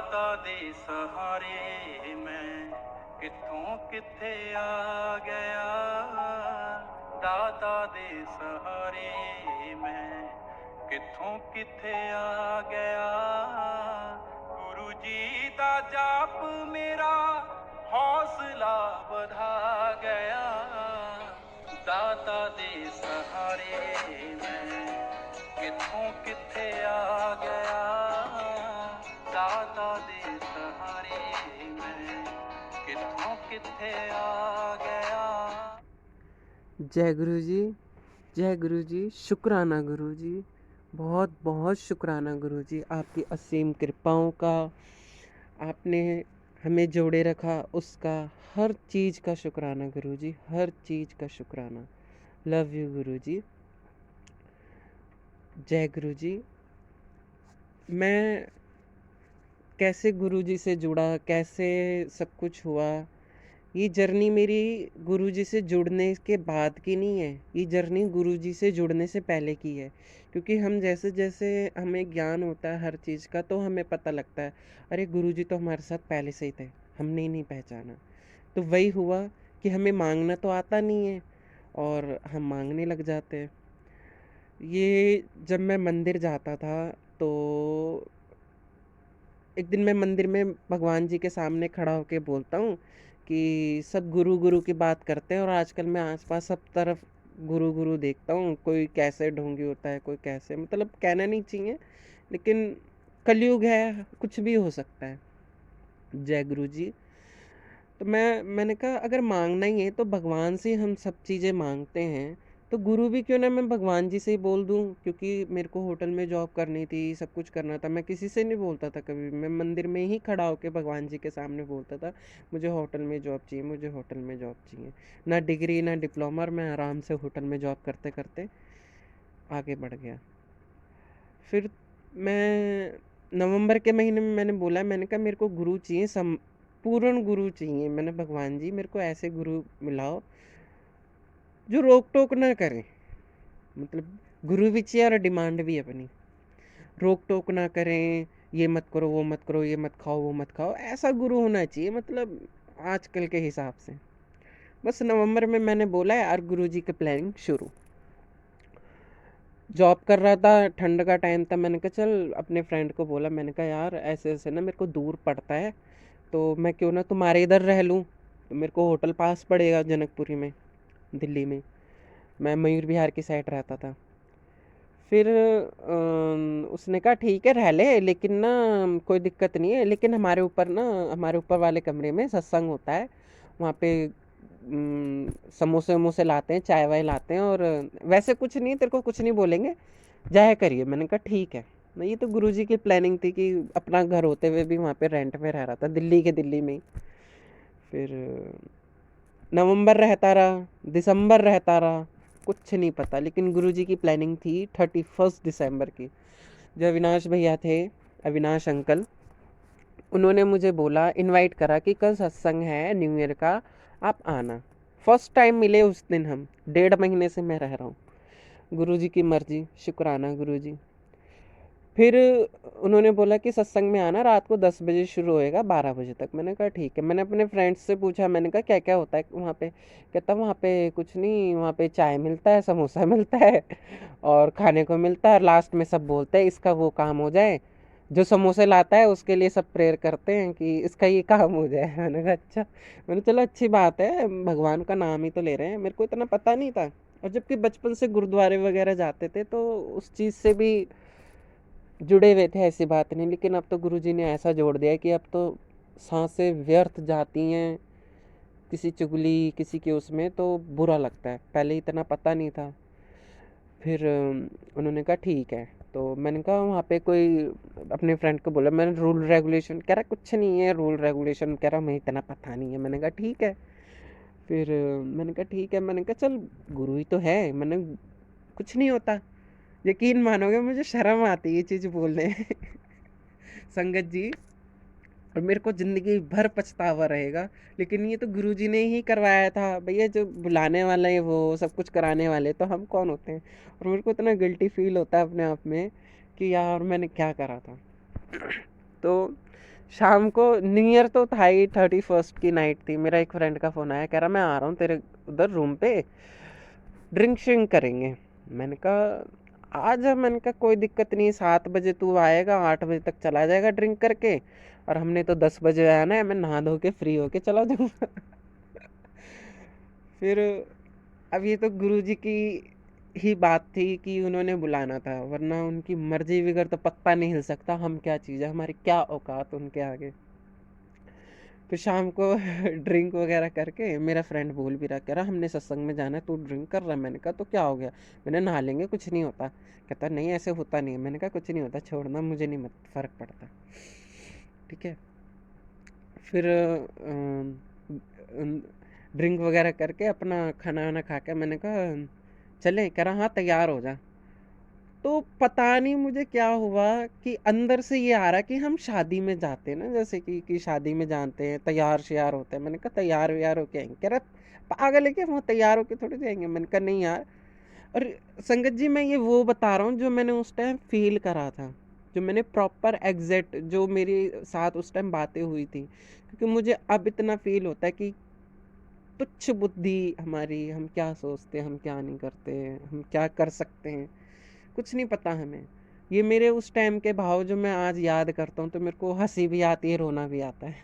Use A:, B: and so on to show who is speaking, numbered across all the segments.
A: दाता दे सहारे मैं कित्थों कित्थे आ गया। दाता दे सहारे मैं कित्थों कित्थे आ गया। गुरु जी दा जाप मेरा हौसला बढ़ा गया। दाता दे सहारे मैं कित्थों कित्थे आ गया। दाता दे सहारे मैं कित्थों कित्थे आ गया।
B: जय गुरु जी, जय गुरु जी। शुक्राना गुरु जी, बहुत बहुत शुक्राना गुरु जी, आपकी असीम कृपाओं का। आपने हमें जोड़े रखा उसका, हर चीज़ का शुक्राना गुरु जी, हर चीज़ का शुक्राना। लव यू गुरु जी। जय गुरु जी। मैं कैसे गुरु जी से जुड़ा, कैसे सब कुछ हुआ, ये जर्नी मेरी गुरुजी से जुड़ने के बाद की नहीं है, ये जर्नी गुरुजी से जुड़ने से पहले की है। क्योंकि हम जैसे जैसे हमें ज्ञान होता है हर चीज़ का, तो हमें पता लगता है अरे गुरुजी तो हमारे साथ पहले से ही थे, हमने ही नहीं पहचाना। तो वही हुआ कि हमें मांगना तो आता नहीं है और हम मांगने लग जाते हैं। ये जब मैं मंदिर जाता था तो एक दिन मैं मंदिर में भगवान जी के सामने खड़ा होके बोलता हूँ कि सब गुरु गुरु की बात करते हैं और आजकल मैं आसपास सब तरफ गुरु गुरु देखता हूँ। कोई कैसे ढोंगी होता है, कोई कैसे, मतलब कहना नहीं चाहिए, लेकिन कलयुग है, कुछ भी हो सकता है। जय गुरु जी। तो मैंने कहा अगर मांगना ही है तो भगवान से हम सब चीज़ें मांगते हैं, तो गुरु भी क्यों ना मैं भगवान जी से ही बोल दूं। क्योंकि मेरे को होटल में जॉब करनी थी, सब कुछ करना था, मैं किसी से नहीं बोलता था कभी। मैं मंदिर में ही खड़ा होकर भगवान जी के सामने बोलता था मुझे होटल में जॉब चाहिए, मुझे होटल में जॉब चाहिए। ना डिग्री ना डिप्लोमा, और मैं आराम से होटल में जॉब करते करते आगे बढ़ गया। फिर मैं नवंबर के महीने में मैंने बोला, मैंने कहा मेरे को गुरु चाहिए, पूर्ण गुरु चाहिए। मैंने भगवान जी मेरे को ऐसे गुरु मिलाओ जो रोक टोक ना करें, मतलब गुरु भी चाहिए और डिमांड भी अपनी, रोक टोक ना करें, ये मत करो वो मत करो, ये मत खाओ वो मत खाओ, ऐसा गुरु होना चाहिए, मतलब आजकल के हिसाब से। बस नवंबर में मैंने बोला है और गुरु जी की प्लानिंग शुरू। जॉब कर रहा था, ठंड का टाइम था, मैंने कहा चल अपने फ्रेंड को बोला, मैंने कहा यार ऐसे ऐसे ना मेरे को दूर पड़ता है, तो मैं क्यों ना तुम्हारे इधर रह लूँ। तो मेरे को होटल पास पड़ेगा जनकपुरी में, दिल्ली में। मैं मयूर विहार की साइड रहता था। फिर उसने कहा ठीक है रह ले, लेकिन ना कोई दिक्कत नहीं है, लेकिन हमारे ऊपर ना, हमारे ऊपर वाले कमरे में सत्संग होता है, वहाँ पे समोसे वमोसे लाते हैं, चाय वाय लाते हैं, और वैसे कुछ नहीं, तेरे को कुछ नहीं बोलेंगे, जाया करिए। मैंने कहा ठीक है। ये तो गुरुजी की प्लानिंग थी कि अपना घर होते हुए भी वहाँ पे रेंट में रह रहा था, दिल्ली में ही। फिर नवंबर रहता रहा, दिसंबर रहता रहा, कुछ नहीं पता, लेकिन गुरुजी की प्लानिंग थी 31 दिसंबर की। जो अविनाश भैया थे, अविनाश अंकल, उन्होंने मुझे बोला, इनवाइट करा कि कल सत्संग है न्यू ईयर का, आप आना। फर्स्ट टाइम मिले उस दिन हम, 1.5 महीने से मैं रह रहा हूँ। गुरुजी की मर्जी, शुक्राना गुरुजी। फिर उन्होंने बोला कि सत्संग में आना, रात को 10 बजे शुरू होएगा, 12 बजे तक। मैंने कहा ठीक है। मैंने अपने फ्रेंड्स से पूछा, मैंने कहा क्या क्या होता है वहाँ पे। कहता वहाँ पे कुछ नहीं, वहाँ पे चाय मिलता है, समोसा मिलता है और खाने को मिलता है, और लास्ट में सब बोलते हैं इसका वो काम हो जाए। जो समोसे लाता है उसके लिए सब प्रेयर करते हैं कि इसका ये काम हो जाए। मैंने कहा अच्छा। मैंने चलो अच्छी बात है, भगवान का नाम ही तो ले रहे हैं। मेरे को इतना पता नहीं था, और जबकि बचपन से गुरुद्वारे वगैरह जाते थे तो उस चीज़ से भी जुड़े हुए थे, ऐसी बात नहीं। लेकिन अब तो गुरुजी ने ऐसा जोड़ दिया है कि अब तो सांसें व्यर्थ जाती हैं किसी चुगली किसी के उसमें, तो बुरा लगता है। पहले इतना पता नहीं था। फिर उन्होंने कहा ठीक है। तो मैंने कहा वहाँ पे कोई, अपने फ्रेंड को बोला मैंने, रूल रेगुलेशन, कह रहा कुछ नहीं है रूल रेगुलेशन, कह रहा मैं इतना पता नहीं है। मैंने कहा ठीक है। फिर मैंने कहा ठीक है, मैंने कहा चल गुरु ही तो है, मैंने कुछ नहीं होता। यकीन मानोगे मुझे शर्म आती है ये चीज़ बोलने संगत जी, और मेरे को ज़िंदगी भर पछतावा रहेगा। लेकिन ये तो गुरुजी ने ही करवाया था भैया, जो बुलाने वाला है वो सब कुछ कराने वाले तो हम कौन होते हैं। और मेरे को इतना गिल्टी फील होता है अपने आप में कि यार मैंने क्या करा था। तो शाम को न्यू ईयर तो था ही, 31st की नाइट थी। मेरा एक फ्रेंड का फ़ोन आया, कह रहा मैं आ रहा हूँ तेरे उधर रूम पे, ड्रिंक श्रिंक करेंगे। मैंने कहा आ जा। मैंने कहा कोई दिक्कत नहीं, 7 बजे तू आएगा, 8 बजे तक चला जाएगा ड्रिंक करके, और हमने तो 10 बजे आना है, मैं नहा धो के फ्री होके चला जाऊँगा। फिर अब ये तो गुरुजी की ही बात थी कि उन्होंने बुलाना था, वरना उनकी मर्जी बगैर तो पत्ता नहीं हिल सकता। हम क्या चीज़ है, हमारी क्या औकात उनके आगे। फिर शाम को ड्रिंक वगैरह करके मेरा फ्रेंड बोल भी रहा, कह रहा हमने सत्संग में जाना है, तू ड्रिंक कर रहा है। मैंने कहा तो क्या हो गया, मैंने नहा लेंगे, कुछ नहीं होता। कहता नहीं ऐसे होता नहीं है। मैंने कहा कुछ नहीं होता, छोड़ना, मुझे नहीं मत फ़र्क पड़ता। ठीक है। फिर ड्रिंक वगैरह करके अपना खाना वाना खा के मैंने कहा चले। कह रहा हाँ तैयार हो जा। तो पता नहीं मुझे क्या हुआ कि अंदर से ये आ रहा कि हम शादी में जाते हैं ना, जैसे कि शादी में जानते हैं तैयार श्यार होते हैं। मैंने कहा तैयार व्यार होके आएंगे। कह रहा पागल है क्या, वहाँ तैयार होके थोड़ी जाएंगे। मैंने कहा नहीं यार। और संगत जी मैं ये वो बता रहा हूँ जो मैंने उस टाइम फील करा था, जो मैंने प्रॉपर एग्जैक्ट जो मेरे साथ उस टाइम बातें हुई थी। क्योंकि मुझे अब इतना फील होता है कि तुच्छ बुद्धि हमारी, हम क्या सोचते हैं, हम क्या नहीं करते, हम क्या कर सकते हैं, कुछ नहीं पता हमें। ये मेरे उस टाइम के भाव जो मैं आज याद करता हूँ तो मेरे को हंसी भी आती है, रोना भी आता है।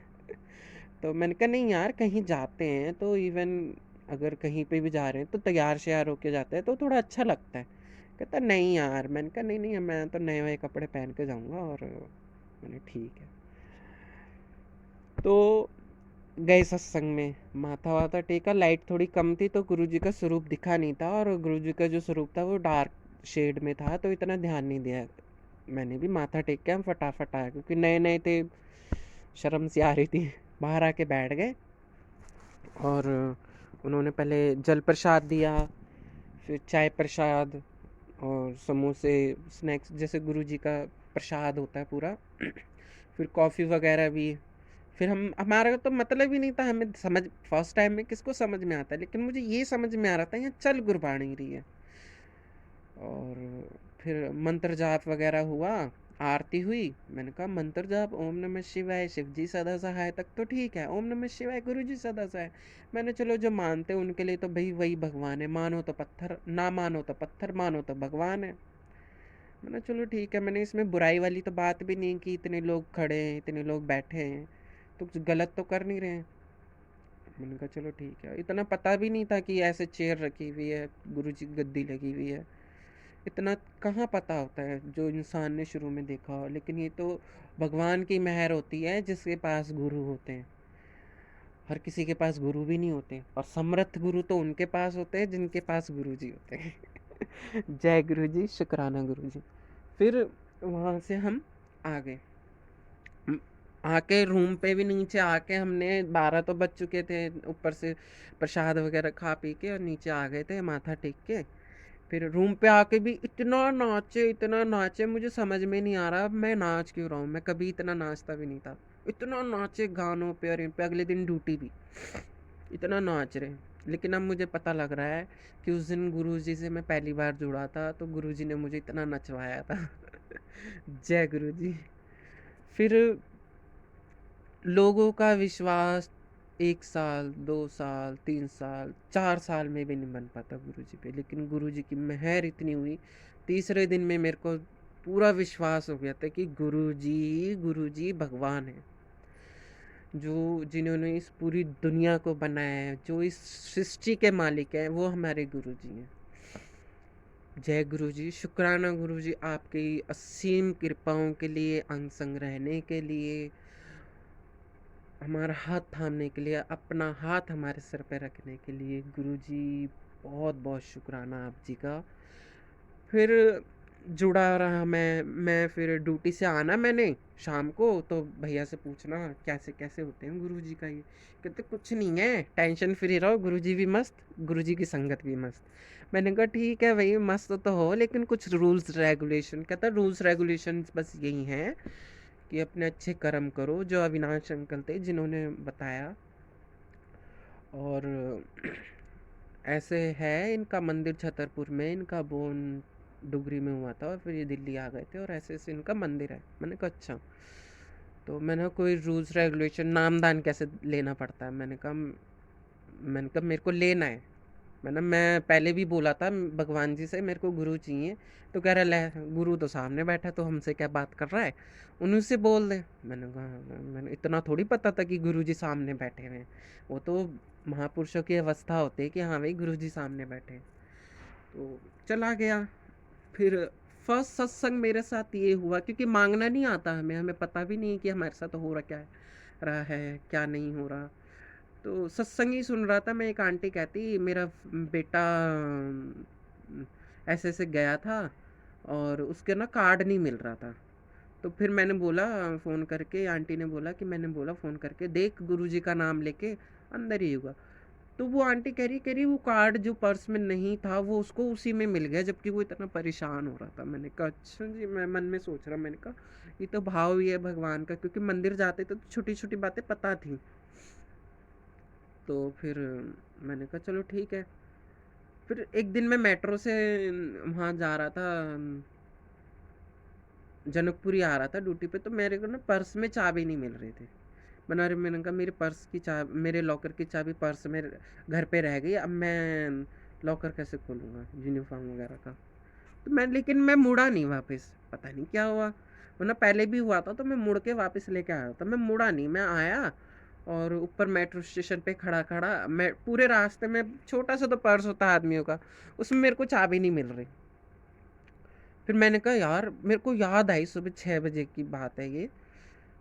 B: तो मैंने कहा नहीं यार, कहीं जाते हैं तो इवन अगर कहीं पे भी जा रहे हैं तो तैयार श्यार होके जाते हैं तो थोड़ा अच्छा लगता है। कहता नहीं यार। मैंने कहा नहीं नहीं, मैं तो नए नए कपड़े पहन के जाऊंगा। और मैंने ठीक है। तो गए सत्संग में, माथा वाथा टेका, लाइट थोड़ी कम थी तो गुरुजी का स्वरूप दिखा नहीं था, और गुरुजी का जो स्वरूप था वो डार्क शेड में था, तो इतना ध्यान नहीं दिया। मैंने भी माथा टेक के हम फटाफट आया, क्योंकि नए नए थे, शर्म सी आ रही थी। बाहर आके बैठ गए, और उन्होंने पहले जल प्रसाद दिया, फिर चाय प्रसाद और समोसे, स्नैक्स, जैसे गुरुजी का प्रसाद होता है पूरा। फिर कॉफ़ी वगैरह भी। फिर हम, हमारा तो मतलब ही नहीं था, हमें समझ, फर्स्ट टाइम में किसको समझ में आता है, लेकिन मुझे ये समझ में आ रहा था यहाँ चल गुरबाणी रही है। और फिर मंत्र जाप वगैरह हुआ, आरती हुई। मैंने कहा मंत्र जाप ओम नमः शिवाय शिव जी सदा सहाय तक तो ठीक है, ओम नमः शिवाय गुरु जी सदा सहाय। मैंने चलो जो मानते हैं उनके लिए तो भाई वही भगवान है, मानो तो पत्थर, ना मानो तो पत्थर, मानो तो भगवान है। मैंने चलो ठीक है, मैंने इसमें बुराई वाली तो बात भी नहीं की, इतने लोग खड़े हैं, इतने लोग बैठे हैं, तो कुछ गलत तो कर नहीं रहे हैं। मैंने कहा चलो ठीक है। इतना पता भी नहीं था कि ऐसे चेयर रखी हुई है, गुरु जी की गद्दी लगी हुई है, इतना कहाँ पता होता है जो इंसान ने शुरू में देखा हो। लेकिन ये तो भगवान की मेहर होती है जिसके पास गुरु होते हैं। हर किसी के पास गुरु भी नहीं होते, और समर्थ गुरु तो उनके पास होते हैं जिनके पास गुरु जी होते हैं। जय गुरु जी, शुक्राना गुरु जी। फिर वहाँ से हम आ गए। आके रूम पे भी नीचे आके हमने 12 तो बज चुके थे, ऊपर से प्रसाद वगैरह खा पी के और नीचे आ गए थे माथा टेक के। फिर रूम पे आके भी इतना नाचे, मुझे समझ में नहीं आ रहा मैं नाच क्यों रहा हूँ। मैं कभी इतना नाचता भी नहीं था। इतना नाचे गानों पे, और इन पे अगले दिन ड्यूटी भी इतना नाच रहे। लेकिन अब मुझे पता लग रहा है कि उस दिन गुरुजी से मैं पहली बार जुड़ा था तो गुरुजी ने मुझे इतना नचवाया था। जय गुरुजी। फिर लोगों का विश्वास 1 साल, 2 साल, 3 साल, 4 साल में भी नहीं बन पाता गुरुजी पे, लेकिन गुरुजी की मेहर इतनी हुई, तीसरे दिन में मेरे को पूरा विश्वास हो गया था कि गुरुजी भगवान है, जो जिन्होंने इस पूरी दुनिया को बनाया है, जो इस सृष्टि के मालिक हैं, वो हमारे गुरुजी हैं। जय गुरुजी, शुक्राना गुरुजी आपकी असीम कृपाओं के लिए, अंग संग रहने के लिए, हमारा हाथ थामने के लिए, अपना हाथ हमारे सर पे रखने के लिए। गुरुजी बहुत बहुत शुक्राना आप जी का। फिर जुड़ा रहा मैं फिर ड्यूटी से आना मैंने शाम को, तो भैया से पूछना कैसे कैसे होते हैं गुरुजी का ये। कहते कुछ नहीं है, टेंशन फ्री रहो, गुरुजी भी मस्त, गुरुजी की संगत भी मस्त। मैंने कहा ठीक है भाई, मस्त तो हो, लेकिन कुछ रूल्स रेगुलेशन। कहता रूल्स रेगुलेशन बस यही हैं कि अपने अच्छे कर्म करो, जो अविनाश अंकल थे जिन्होंने बताया। और ऐसे है, इनका मंदिर छतरपुर में, इनका बोन डुगरी में हुआ था, और फिर ये दिल्ली आ गए थे, और ऐसे ऐसे इनका मंदिर है। मैंने कहा अच्छा। तो मैंने कहा कोई रूल्स रेगुलेशन, नामदान कैसे लेना पड़ता है, मैंने कहा मेरे को लेना है। मैं पहले भी बोला था भगवान जी से मेरे को गुरु चाहिए। तो कह रहा ले, गुरु तो सामने बैठा है, तो हमसे क्या बात कर रहा है, उन्हीं से बोल दे। मैंने कहा मैंने इतना थोड़ी पता था कि गुरु जी सामने बैठे हुए हैं। वो तो महापुरुषों की अवस्था होती है कि हाँ भाई गुरु जी सामने बैठे हैं। तो चला गया। फिर फर्स्ट सत्संग मेरे साथ ये हुआ, क्योंकि मांगना नहीं आता हमें, हमें पता भी नहीं कि हमारे साथ हो रहा क्या है, क्या नहीं हो रहा। तो सत्संग ही सुन रहा था मैं, एक आंटी कहती मेरा बेटा ऐसे ऐसे गया था और उसके ना कार्ड नहीं मिल रहा था। तो फिर मैंने बोला फ़ोन करके, आंटी ने बोला कि मैंने बोला फ़ोन करके देख गुरुजी का नाम लेके अंदर ही होगा। तो वो आंटी कह रही वो कार्ड जो पर्स में नहीं था वो उसको उसी में मिल गया, जबकि वो इतना परेशान हो रहा था। मैंने कहा अच्छा जी। मैं मन में सोच रहा, मैंने कहा ये तो भाव ही है भगवान का, क्योंकि मंदिर जाते तो छोटी छोटी बातें पता थी। तो फिर मैंने कहा चलो ठीक है। फिर एक दिन मैं मेट्रो से वहाँ जा रहा था, जनकपुरी आ रहा था ड्यूटी पे। तो मेरे को ना पर्स में चाबी नहीं मिल रही थी। मैंने कहा मेरे पर्स की चाबी, मेरे लॉकर की चाबी पर्स में घर पे रह गई, अब मैं लॉकर कैसे खोलूँगा यूनिफॉर्म वगैरह का। तो मैं, लेकिन मैं मुड़ा नहीं वापस, पता नहीं क्या हुआ। वरना पहले भी हुआ था तो मैं मुड़ के वापस लेके आया था। मैं मुड़ा नहीं, मैं आया और ऊपर मेट्रो स्टेशन पे खड़ा खड़ा मैं पूरे रास्ते में, छोटा सा तो पर्स होता है आदमियों का, उसमें मेरे को चाबी नहीं मिल रही। फिर मैंने कहा यार, मेरे को याद आई सुबह 6 बजे की बात है ये,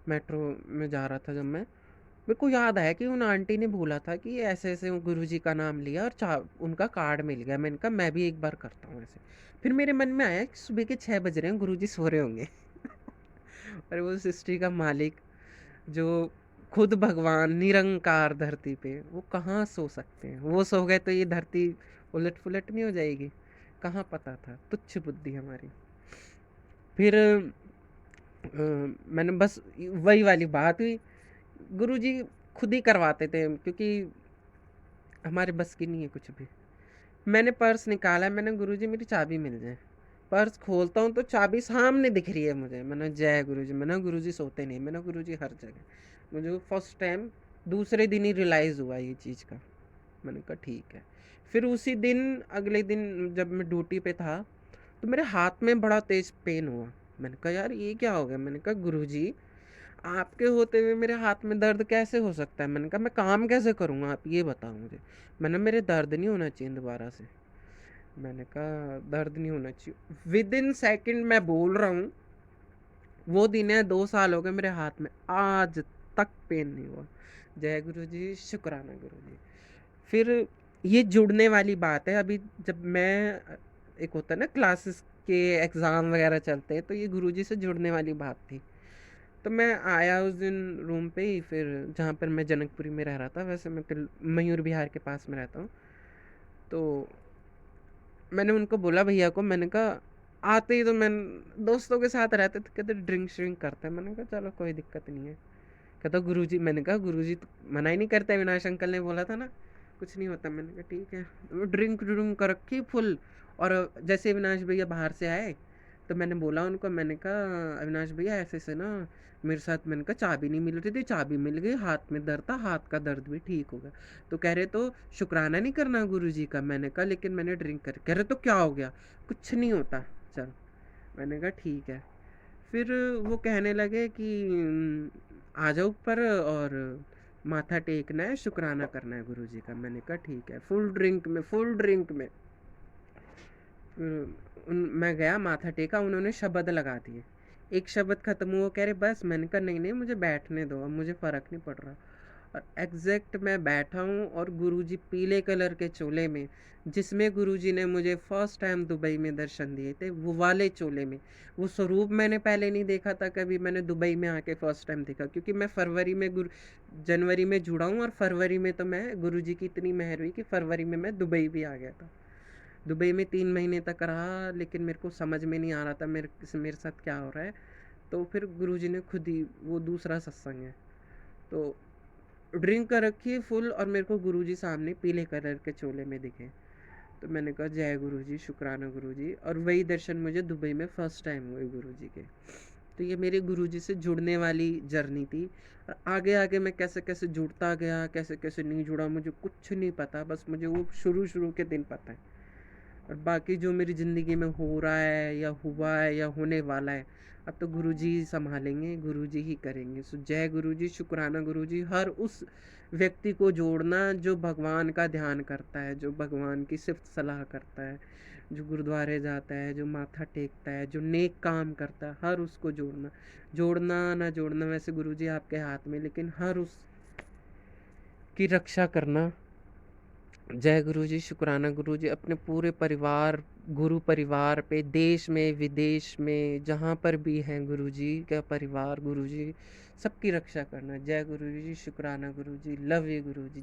B: मेट्रो में जा रहा था जब मैं, मेरे को याद आया कि उन आंटी ने बोला था कि ऐसे ऐसे गुरुजी का नाम लिया और उनका कार्ड मिल गया। मैंने कहा मैं भी एक बार करता हूँ ऐसे। फिर मेरे मन में आया कि सुबह के 6 बज रहे हैं, गुरुजी सो रहे होंगे। और वो सृष्टि का मालिक, जो खुद भगवान निरंकार धरती पे, वो कहाँ सो सकते हैं। वो सो गए तो ये धरती उलट पुलट नहीं हो जाएगी, कहाँ पता था, तुच्छ बुद्धि हमारी। फिर मैंने बस वही वाली बात हुई, गुरुजी खुद ही करवाते थे, क्योंकि हमारे बस की नहीं है कुछ भी। मैंने पर्स निकाला, मैंने गुरुजी मेरी चाबी मिल जाए। पर्स खोलता हूँ तो चाबी सामने दिख रही है मुझे। मैंने जय गुरुजी, मैंने गुरुजी सोते नहीं, मैंने गुरुजी हर जगह। मुझे फर्स्ट टाइम दूसरे दिन ही रियलाइज़ हुआ ये चीज़ का। मैंने कहा ठीक है। फिर उसी दिन, अगले दिन जब मैं ड्यूटी पे था, तो मेरे हाथ में बड़ा तेज पेन हुआ। मैंने कहा यार ये क्या हो गया। मैंने कहा गुरुजी आपके होते हुए मेरे हाथ में दर्द कैसे हो सकता है। मैंने कहा मैं काम कैसे करूँगा, आप ये बताओ मुझे। मेरे दर्द नहीं होना चाहिए दोबारा से। मैंने कहा दर्द नहीं होना चाहिए। विद इन सेकेंड मैं बोल रहा हूँ, वो दिन है 2 साल हो गए मेरे हाथ में, आज तक पेन नहीं हुआ। जय गुरु जी, शुक्राना गुरु जी। फिर ये जुड़ने वाली बात है। अभी जब मैं, एक होता है ना क्लासेस के एग्ज़ाम वगैरह चलते हैं, तो ये गुरुजी से जुड़ने वाली बात थी। तो मैं आया उस दिन रूम पे ही, फिर जहाँ पर मैं जनकपुरी में रह रहा था, वैसे मैं मयूर विहार के पास में रहता हूँ। तो मैंने उनको बोला भैया को, मैंने कहा आते ही तो मैं, दोस्तों के साथ रहते थे, कहते ड्रिंक श्रिंक करते हैं। मैंने कहा चलो कोई दिक्कत नहीं है। कहता गुरुजी, मैंने कहा गुरुजी तो मना ही नहीं करते, अविनाश अंकल ने बोला था ना कुछ नहीं होता। मैंने कहा ठीक है। वो ड्रिंक ड्रिंक कर रखी फुल। और जैसे अविनाश भैया बाहर से आए, तो मैंने बोला उनको, मैंने कहा अविनाश भैया ऐसे ऐसे ना मेरे साथ, मैंने कहा चाबी नहीं मिल रही थी, चाबी मिल गई, हाथ में दर्द था, हाथ का दर्द भी ठीक हो गया। तो कह रहे तो शुक्राना नहीं करना गुरुजी का। मैंने कहा लेकिन मैंने ड्रिंक कर। कह रहे तो क्या हो गया, कुछ नहीं होता चल। मैंने कहा ठीक है। फिर वो कहने लगे कि आ जाओ ऊपर और माथा टेकना है, शुक्राना करना है गुरुजी का। मैंने कहा ठीक है। फुल ड्रिंक में, फुल ड्रिंक में मैं गया, माथा टेका, उन्होंने शब्द लगा दिए। एक शब्द ख़त्म हुआ, कह रहे बस। मैंने कहा नहीं नहीं, मुझे बैठने दो, अब मुझे फ़र्क नहीं पड़ रहा। और एग्जैक्ट मैं बैठा हूँ और गुरुजी पीले कलर के चोले में, जिसमें गुरुजी ने मुझे फर्स्ट टाइम दुबई में दर्शन दिए थे, वो वाले चोले में। वो स्वरूप मैंने पहले नहीं देखा था कभी, मैंने दुबई में आके फर्स्ट टाइम देखा। क्योंकि मैं फरवरी में जनवरी में जुड़ा हूँ, और फरवरी में तो मैं, गुरुजी की इतनी मेहर हुई कि फरवरी में मैं दुबई भी आ गया था। दुबई में 3 महीने तक रहा, लेकिन मेरे को समझ में नहीं आ रहा था मेरे साथ क्या हो रहा है। तो फिर गुरुजी ने खुद ही, वो दूसरा सत्संग है, तो ड्रिंक कर रखी है फुल, और मेरे को गुरुजी सामने पीले कलर के चोले में दिखे। तो मैंने कहा जय गुरुजी, शुक्राना गुरुजी। और वही दर्शन मुझे दुबई में फर्स्ट टाइम हुए गुरुजी के। तो ये मेरे गुरुजी से जुड़ने वाली जर्नी थी। और आगे आगे मैं कैसे कैसे जुड़ता गया, कैसे कैसे नहीं जुड़ा, मुझे कुछ नहीं पता, बस मुझे वो शुरू शुरू के दिन पता है। और बाकी जो मेरी ज़िंदगी में हो रहा है या हुआ है या होने वाला है, अब तो गुरुजी ही संभालेंगे, गुरुजी ही करेंगे। सो जय गुरुजी, शुक्राना गुरुजी। हर उस व्यक्ति को जोड़ना जो भगवान का ध्यान करता है, जो भगवान की सिर्फ सलाह करता है, जो गुरुद्वारे जाता है, जो माथा टेकता है, जो नेक काम करता है, हर उसको जोड़ना। जोड़ना ना जोड़ना वैसे गुरुजी आपके हाथ में, लेकिन हर उस की रक्षा करना। जय गुरुजी, शुक्राना गुरुजी। अपने पूरे परिवार, गुरु परिवार पे, देश में विदेश में जहाँ पर भी हैं गुरुजी का परिवार, गुरुजी सबकी रक्षा करना। जय गुरुजी, शुक्राना गुरुजी, लव यू गुरुजी।